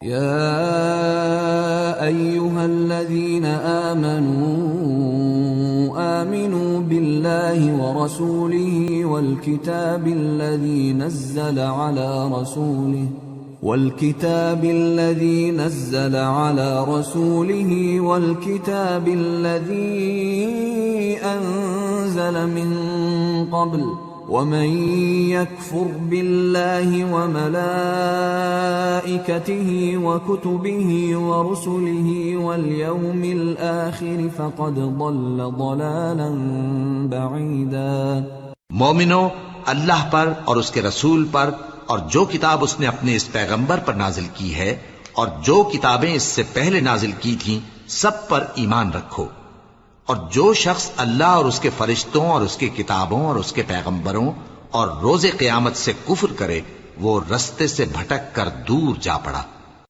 يا أيها الذين آمنوا بالله ورسوله والكتاب الذي نزل على رسوله والكتاب الذي أنزل من قبل ومن يكفر بالله وملائكته وكتبه ورسله واليوم الآخر فقد ضل ضلالا بعيدا۔ مومنو، اللہ پر اور اس کے رسول پر اور جو کتاب اس نے اپنے اس پیغمبر پر نازل کی ہے اور جو کتابیں اس سے پہلے نازل کی تھیں سب پر ایمان رکھو، اور جو شخص اللہ اور اس کے فرشتوں اور اس کی کتابوں اور اس کے پیغمبروں اور روز قیامت سے کفر کرے وہ رستے سے بھٹک کر دور جا پڑا۔